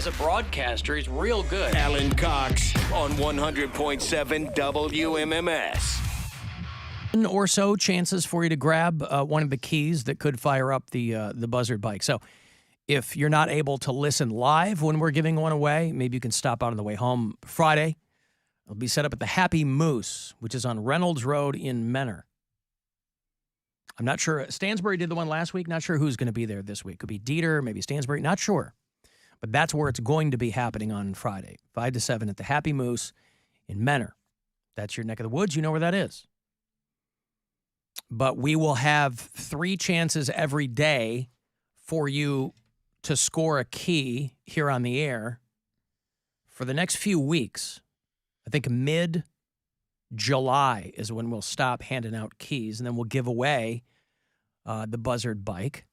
as a broadcaster, he's real good. Alan Cox on 100.7 WMMS. Or so chances for you to grab one of the keys that could fire up the Buzzard bike. So if you're not able to listen live when we're giving one away, maybe you can stop out on the way home Friday. It'll be set up at the Happy Moose, which is on Reynolds Road in Menor. I'm not sure. Stansbury did the one last week. Not sure who's going to be there this week. Could be Dieter, maybe Stansbury. Not sure. But that's where it's going to be happening on Friday, 5 to 7 at the Happy Moose in Menor. That's your neck of the woods. You know where that is. But we will have 3 chances every day for you to score a key here on the air for the next few weeks. I think mid-July is when we'll stop handing out keys, and then we'll give away the Buzzard bike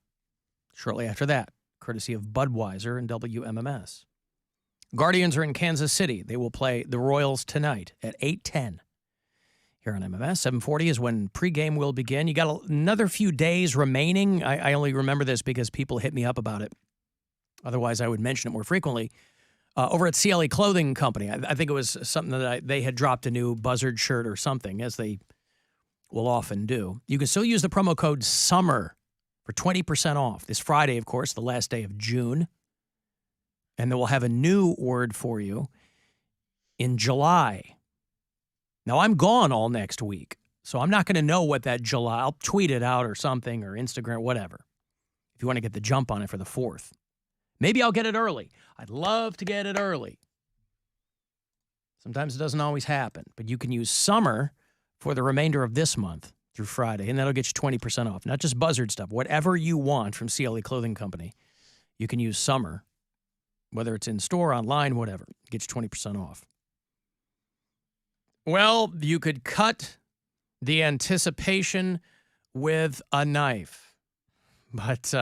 shortly after that, courtesy of Budweiser and WMMS. Guardians are in Kansas City. They will play the Royals tonight at 8:10 here on MMS. 7:40 is when pregame will begin. You got another few days remaining. I only remember this because people hit me up about it. Otherwise, I would mention it more frequently. Over at CLE Clothing Company, I think it was something that they had dropped a new Buzzard shirt or something, as they will often do. You can still use the promo code SUMMER for 20% off. This Friday, of course, the last day of June. And then we'll have a new word for you in July. Now, I'm gone all next week, so I'm not going to know what that July. I'll tweet it out or something, or Instagram, whatever, if you want to get the jump on it for the 4th. Maybe I'll get it early. I'd love to get it early. Sometimes it doesn't always happen, but you can use summer for the remainder of this month through Friday, and that'll get you 20% off. Not just Buzzard stuff. Whatever you want from CLE Clothing Company, you can use summer, whether it's in store, online, whatever. Get you 20% off. Well, you could cut the anticipation with a knife, but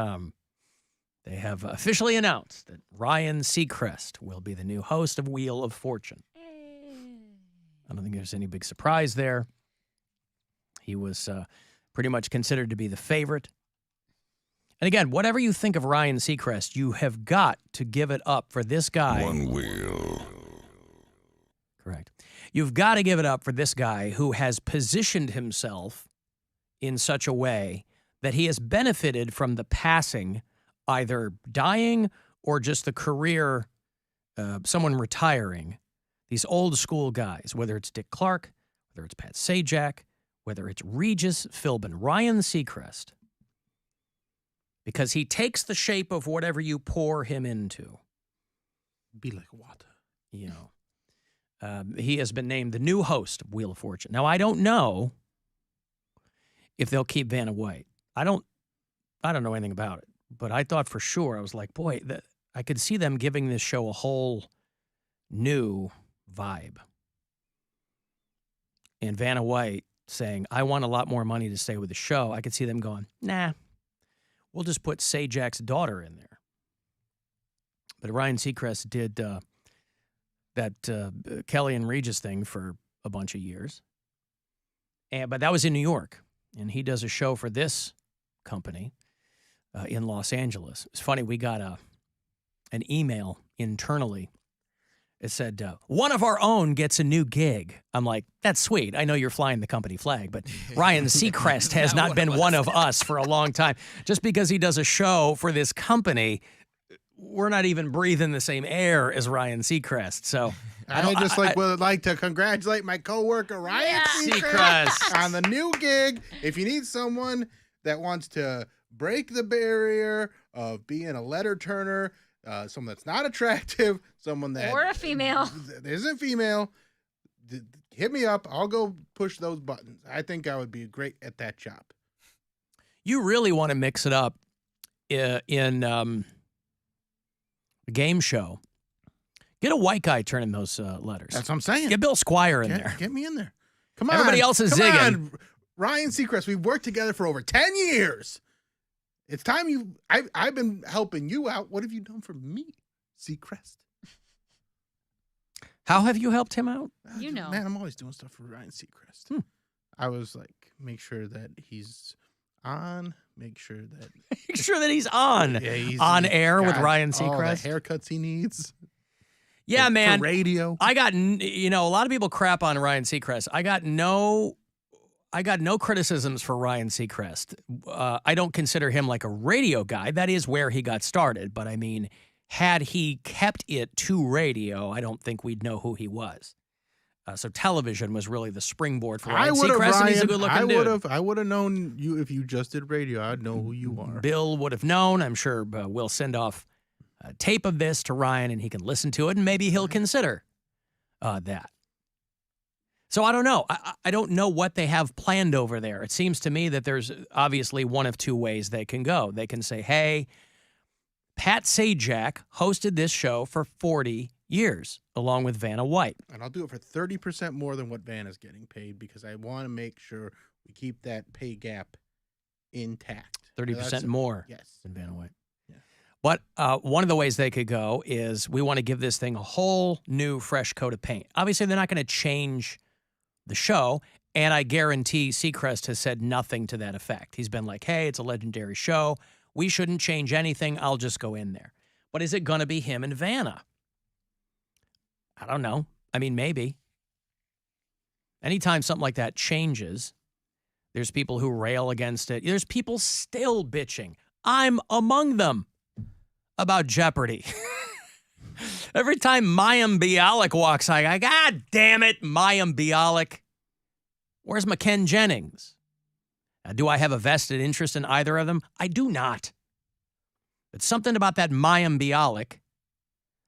they have officially announced that Ryan Seacrest will be the new host of Wheel of Fortune. I don't think there's any big surprise there. He was pretty much considered to be the favorite. And again, whatever you think of Ryan Seacrest, you have got to give it up for this guy. One wheel. Correct. You've got to give it up for this guy who has positioned himself in such a way that he has benefited from the passing, either dying or just the career, someone retiring. These old school guys, whether it's Dick Clark, whether it's Pat Sajak, whether it's Regis Philbin, Ryan Seacrest, because he takes the shape of whatever you pour him into. Be like water. You know. He has been named the new host of Wheel of Fortune. Now, I don't know if they'll keep Vanna White. I don't know anything about it, but I thought for sure, I was like, boy, I could see them giving this show a whole new vibe. And Vanna White saying, I want a lot more money to stay with the show. I could see them going, nah, we'll just put Sajak's daughter in there. But Ryan Seacrest did that Kelly and Regis thing for a bunch of years. But that was in New York. And he does a show for this company in Los Angeles. It's funny, we got an email internally. It said, one of our own gets a new gig. I'm like, that's sweet. I know you're flying the company flag, but Ryan Seacrest has not been one of us for a long time. Just because he does a show for this company, we're not even breathing the same air as Ryan Seacrest. So I would like to congratulate my coworker Ryan Seacrest on the new gig. If you need someone that wants to break the barrier of being a letter turner, someone that's not attractive, someone that or a female isn't female, hit me up. I'll go push those buttons. I think I would be great at that job. You really want to mix it up in a game show. Get a white guy turning those letters. That's what I'm saying. Get Bill Squire in there. Get me in there. Come on. Everybody else is zigging. On. Ryan Seacrest, we've worked together for over 10 years. It's time I've been helping you out. What have you done for me, Seacrest? How have you helped him out? Man, I'm always doing stuff for Ryan Seacrest. I was like, make sure that he's on. Make sure that he's on. Yeah, he's on air with Ryan all the Seacrest. haircuts he needs. Yeah, man. For radio. I got, a lot of people crap on Ryan Seacrest. I got no criticisms for Ryan Seacrest. I don't consider him like a radio guy. That is where he got started. But I mean, had he kept it to radio, I don't think we'd know who he was. So television was really the springboard for Ryan Seacrest, and he's a good-looking dude. I would have known you if you just did radio. I'd know who you are. Bill would have known. I'm sure we'll send off a tape of this to Ryan, and he can listen to it, and maybe he'll consider that. So I don't know. I don't know what they have planned over there. It seems to me that there's obviously one of two ways they can go. They can say, hey, Pat Sajak hosted this show for 40 years, along with Vanna White. And I'll do it for 30% more than what Vanna's getting paid because I want to make sure we keep that pay gap intact. 30% more yes. than Vanna White. Yeah. But one of the ways they could go is we want to give this thing a whole new, fresh coat of paint. Obviously, they're not going to change the show, and I guarantee Seacrest has said nothing to that effect. He's been like, hey, it's a legendary show. We shouldn't change anything. I'll just go in there. But is it going to be him and Vanna? I don't know. I mean, maybe. Anytime something like that changes, there's people who rail against it. There's people still bitching. I'm among them about Jeopardy. Every time Mayim Bialik walks, I go, God damn it, Mayim Bialik. Where's McKen Jennings? Do I have a vested interest in either of them? I do not. But something about that Mayim Bialik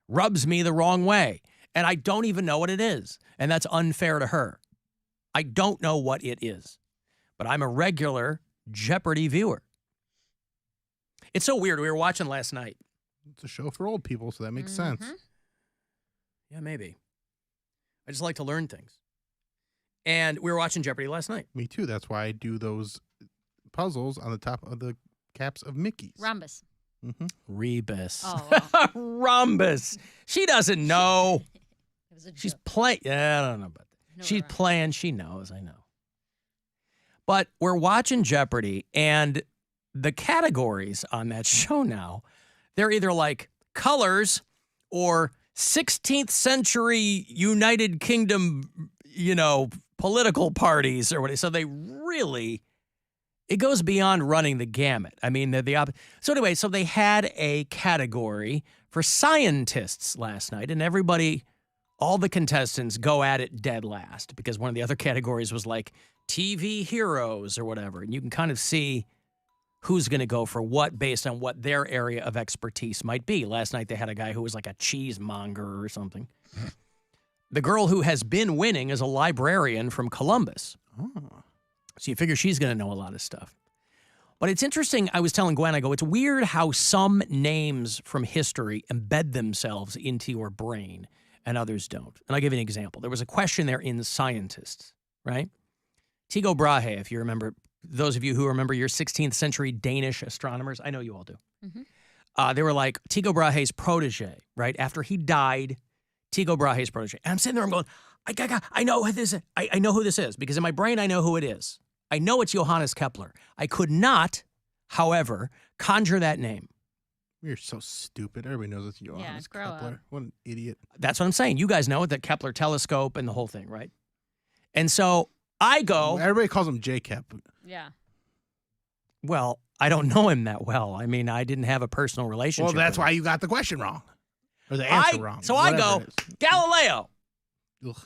rubs me the wrong way. And I don't even know what it is. And that's unfair to her. I don't know what it is. But I'm a regular Jeopardy viewer. It's so weird. We were watching last night. It's a show for old people, so that makes sense. Yeah, maybe. I just like to learn things. And we were watching Jeopardy last night. Me too. That's why I do those puzzles on the top of the caps of Mickey's. Rhombus. Rebus. Oh, wow. Rhombus. She doesn't know. It was a She's joke. playing. Yeah, I don't know about that. No, She's right. playing. She knows. I know. But we're watching Jeopardy, and the categories on that show now, they're either like colors or 16th century United Kingdom, political parties or what. So they really, it goes beyond running the gamut. I mean, they're the opposite. So anyway, so they had a category for scientists last night, and everybody, all the contestants go at it dead last because one of the other categories was like TV heroes or whatever. And you can kind of see who's going to go for what based on what their area of expertise might be. Last night they had a guy who was like a cheesemonger or something. The girl who has been winning is a librarian from Columbus. Oh. So you figure she's going to know a lot of stuff. But it's interesting. I was telling Gwen, I go, it's weird how some names from history embed themselves into your brain and others don't. And I'll give you an example. There was a question there in Scientists, right? Tycho Brahe, if you remember, those of you who remember your 16th century Danish astronomers, I know you all do. They were like Tycho Brahe's protege, right? After he died, Tycho Brahe's protege. And I'm sitting there, I'm going, I know who this is. I know who this is because in my brain, I know who it is. I know it's Johannes Kepler. I could not, however, conjure that name. You're so stupid. Everybody knows it's Johannes grow up. Kepler. What an idiot. That's what I'm saying. You guys know it, the Kepler telescope and the whole thing, right? And so I go. Everybody calls him J-Kep. Yeah. Well, I don't know him that well. I mean, I didn't have a personal relationship. Well, that's with why him. you got the question wrong. Or the answer wrong. So I whatever go, it is. Galileo. Ugh.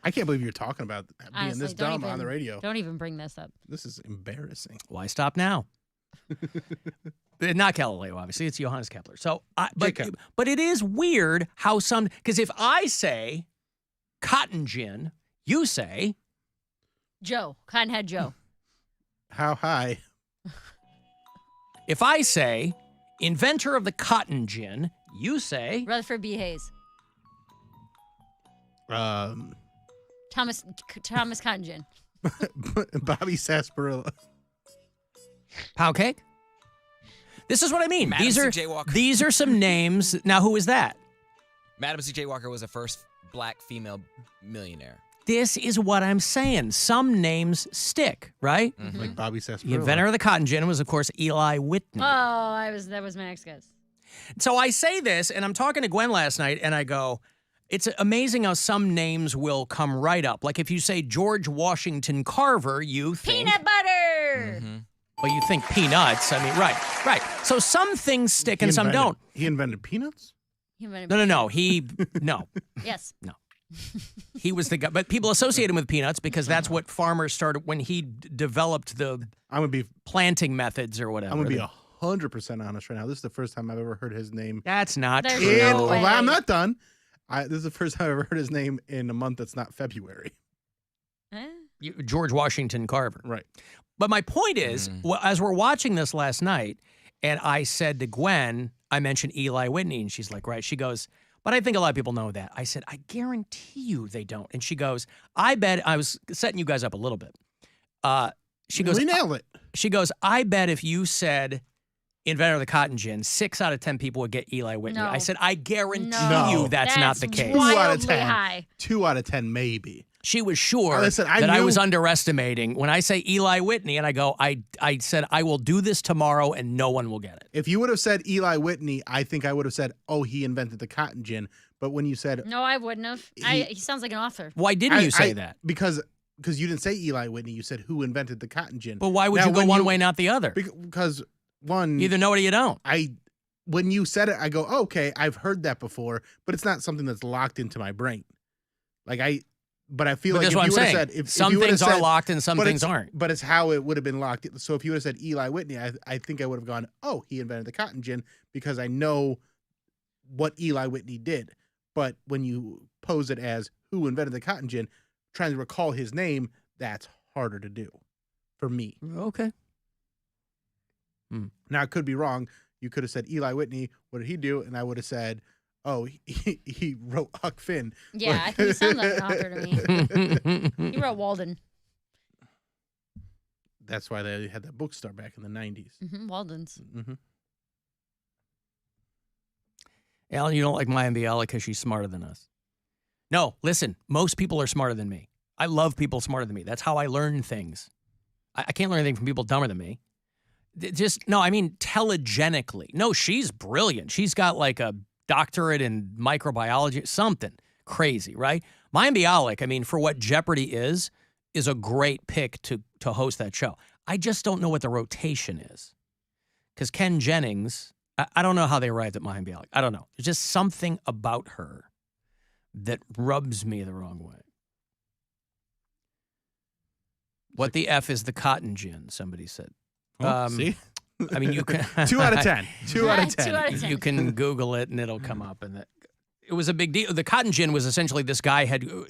I can't believe you're talking about being Honestly, this dumb on the radio. Don't even bring this up. This is embarrassing. Why stop now? Not Galileo, obviously. It's Johannes Kepler. So, Jacob. but it is weird how because if I say cotton gin, you say Joe. Cottonhead Joe. How high? If I say inventor of the cotton gin, you say Rutherford B. Hayes. Thomas Cotton Gin. Bobby Sarsaparilla. Poundcake. This is what I mean. Madam C.J. Walker. These are some names. Now, who is that? Madam C.J. Walker was the first black female millionaire. This is what I'm saying. Some names stick, right? Like Bobby The Sarsaparilla. inventor of the cotton gin was, of course, Eli Whitney. Oh, that was my next guess. So I say this, and I'm talking to Gwen last night, and I go, it's amazing how some names will come right up. Like if you say George Washington Carver, you think... Peanut butter. Well, you think peanuts. I mean, right. So some things stick and some don't. He invented peanuts? He invented No. No. Yes. No. He was the guy. But people associate him with peanuts because that's what farmers started when he developed the I'm gonna be planting methods or whatever. I'm gonna be 100% honest right now. This is the first time I've ever heard his name. That's not There's true. no way. I'm not done. This is the first time I've ever heard his name in a month that's not February. George Washington Carver. Right. But my point is, as we're watching this last night, and I said to Gwen, I mentioned Eli Whitney, and she's like, right. She goes, but I think a lot of people know that. I said, I guarantee you they don't. And she goes, I bet, I was setting you guys up a little bit. She goes, we nailed it. She goes, I bet if you said inventor of the cotton gin, 6 out of 10 people would get Eli Whitney. No. I said, I guarantee No. you that's not the case. 2 out of Wildly 10. high. 2 out of 10, maybe. She was sure Listen, that I was underestimating. When I say Eli Whitney, and I go, I said, I will do this tomorrow and no one will get it. If you would have said Eli Whitney, I think I would have said, oh, he invented the cotton gin. But when you said... No, I wouldn't have. He sounds like an author. Why didn't you say that? Because you didn't say Eli Whitney. You said who invented the cotton gin. But why would Now, you go when one way, not the other? Because one... You either know it or you don't. When you said it, I go, oh, okay, I've heard that before, but it's not something that's locked into my brain. But I feel But like that's if what I'm you would have saying. said... If Some you would have things are said- locked and some but things it's- aren't. But it's how it would have been locked. So if you would have said Eli Whitney, I think I would have gone, oh, he invented the cotton gin because I know what Eli Whitney did. But when you pose it as who invented the cotton gin, trying to recall his name, that's harder to do for me. Okay. Now, I could be wrong. You could have said Eli Whitney. What did he do? And I would have said, oh, he wrote Huck Finn. Yeah, I think he sounds like an author to me. He wrote Walden. That's why they had that bookstore back in the 90s. Walden's. Mm-hmm. Alan, you don't like Maya Bialik because she's smarter than us. No, listen, most people are smarter than me. I love people smarter than me. That's how I learn things. I can't learn anything from people dumber than me. I mean telegenically. No, she's brilliant. She's got like a doctorate in microbiology, something crazy, right? Maya Bialik, I mean, for what Jeopardy is a great pick to host that show. I just don't know what the rotation is. Because Ken Jennings, I don't know how they arrived at Maya Bialik. I don't know. There's just something about her that rubs me the wrong way. What the F is the cotton gin, somebody said. See? I mean, you can... 2 out of 10. 2 out of 10. 2 out of 10. You can Google it and it'll come up. And it was a big deal. The cotton gin was essentially this guy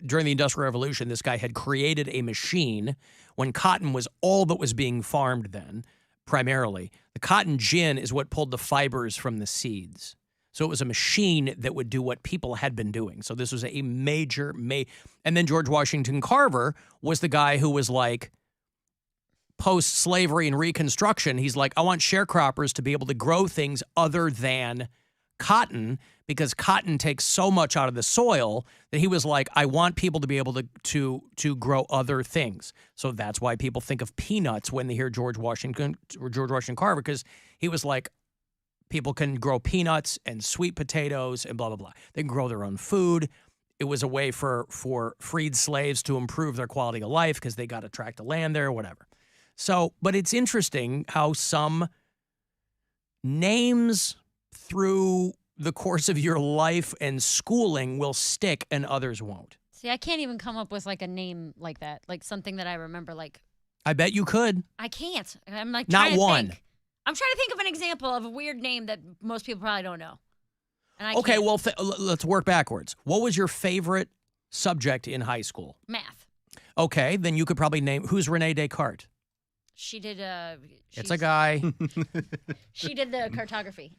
during the Industrial Revolution, this guy had created a machine when cotton was all that was being farmed then, primarily. The cotton gin is what pulled the fibers from the seeds. So it was a machine that would do what people had been doing. So this was a major. And then George Washington Carver was the guy who was like, post-slavery and Reconstruction, he's like, I want sharecroppers to be able to grow things other than cotton because cotton takes so much out of the soil that he was like, I want people to be able to grow other things. So that's why people think of peanuts when they hear George Washington Carver, because he was like, people can grow peanuts and sweet potatoes and blah, blah, blah. They can grow their own food. It was a way for freed slaves to improve their quality of life because they got a tract of land there or whatever. So, but it's interesting how some names through the course of your life and schooling will stick and others won't. See, I can't even come up with like a name like that, like something that I remember. Like, I bet you could. I can't. I'm like Not trying to one. think. I'm trying to think of an example of a weird name that most people probably don't know. And I Okay, can't. well, let's work backwards. What was your favorite subject in high school? Math. Okay, then you could probably name, who's Rene Descartes? She did. It's a guy. She did the cartography.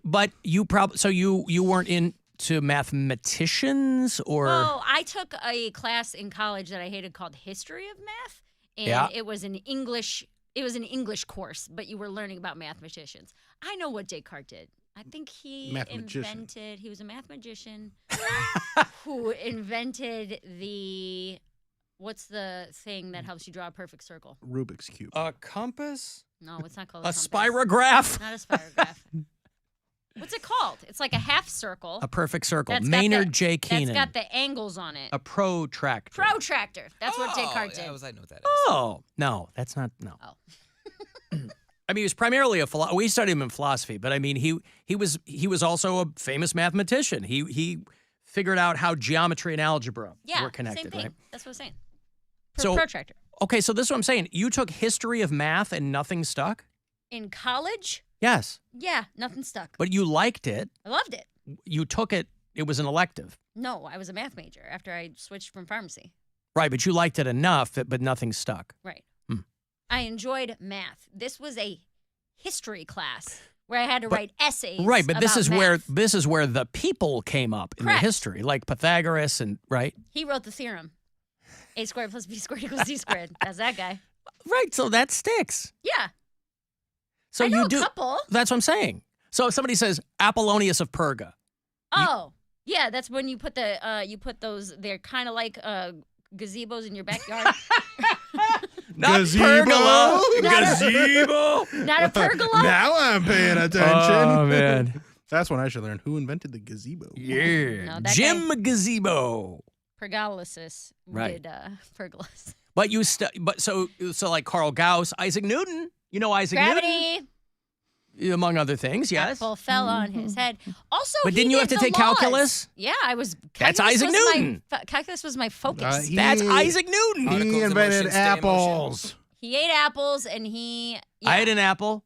But you probably, so you weren't into mathematicians or? Oh, I took a class in college that I hated called History of Math, and it was an English. It was an English course, but you were learning about mathematicians. I know what Descartes did. I think he invented. He was a mathematician who invented the. What's the thing that helps you draw a perfect circle? Rubik's Cube. A compass? No, it's not called A compass. spirograph? Not a spirograph. What's it called? It's like a half circle. A perfect circle. That's got Maynard J. That's Keenan. got the angles on it. A protractor. Protractor. That's what Descartes did. I know what that is. Oh, no, that's not, no. Oh. I mean, he was primarily we studied him in philosophy, but I mean, he was also a famous mathematician. He figured out how geometry and algebra were connected, same thing. right? That's what I'm saying. So- Protractor. Okay, so this is what I'm saying. You took history of math and nothing stuck? In college, Yes, yeah, nothing stuck. but you liked it. I loved it. You took it. It was an elective. No, I was a math major after I switched from pharmacy. Right, but you liked it enough, but nothing stuck. Right. Hmm. I enjoyed math. This was a history class where I had to write essays. Right, but this about is math. where the people came up in the Correct. history, like Pythagoras and right. He wrote the theorem. A squared plus B squared equals C squared. That's that guy. Right, so that sticks. Yeah. So I know you a do. couple. That's what I'm saying. So if somebody says Apollonius of Perga, Oh, yeah. That's when you put those. They're kind of like gazebos in your backyard. not Gazebo? pergola, Not a- gazebo. Not a pergola. Now I'm paying attention. Oh man, That's when I should learn who invented the gazebo. yeah, No, that Jim Gazebo. Pergolysis Right. did pergolas. But so like Carl Gauss, Isaac Newton. You know Isaac Gravity. Newton, among other things. Yes. Apple fell on his head. Also, But he didn't you did have to the take laws. calculus? Yeah, I was. That's calculus Isaac was Newton. Calculus was my focus. He- That's Isaac Newton. He Articles of invented motion, stay in motion. apples. He ate apples, and he. Yeah. I had an apple.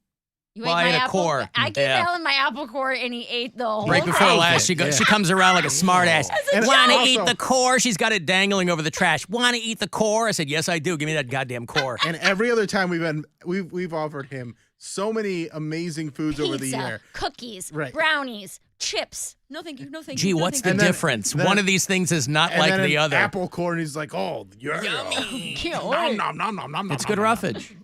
You well, ate I my had a apple. core. I gave Yeah. Alan my apple core, and he ate the whole Right before thing. last, she comes around like a smart ass. And Want to also- eat the core? She's got it dangling over the trash. Want to eat the core? I said, yes, I do. Give me that goddamn core. And every other time we've offered him so many amazing foods over the Pizza, year. cookies, Right. brownies, chips. No, thank you. No, thank Gee, you. No, what's thank the And then- difference? then- One of these things is not And like then the an other. apple core, and he's like, oh, yeah. you. Nom, nom, nom, nom, nom, It's nom, good nom, nom. roughage.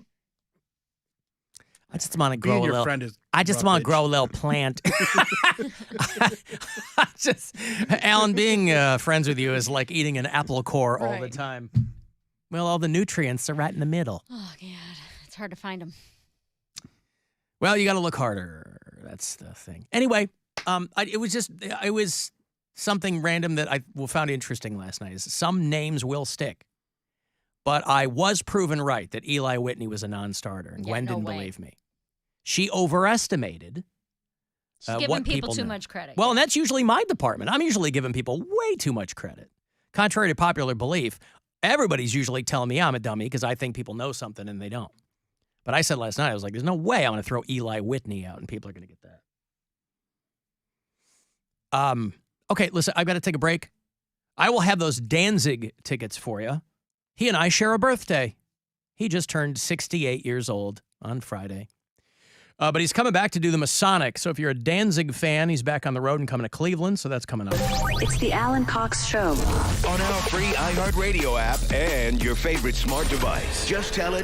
I just want to Me grow and a your little. friend is I just want to roughage. grow a little plant. Alan, being friends with you is like eating an apple core all the Right. time. Well, all the nutrients are right in the middle. Oh God, it's hard to find them. Well, you got to look harder. That's the thing. Anyway, it was something random that I found interesting last night. Is some names will stick, but I was proven right that Eli Whitney was a non-starter, and Yeah, Gwen no didn't way. believe me. She overestimated She's giving what people too know. much credit. Well, and that's usually my department. I'm usually giving people way too much credit. Contrary to popular belief, everybody's usually telling me I'm a dummy because I think people know something and they don't. But I said last night, I was like, there's no way I'm going to throw Eli Whitney out and people are going to get that. Okay, listen, I've got to take a break. I will have those Danzig tickets for you. He and I share a birthday. He just turned 68 years old on Friday. But he's coming back to do the Masonic. So if you're a Danzig fan, he's back on the road and coming to Cleveland. So that's coming up. It's the Alan Cox Show. On our free iHeartRadio app and your favorite smart device. Just tell it,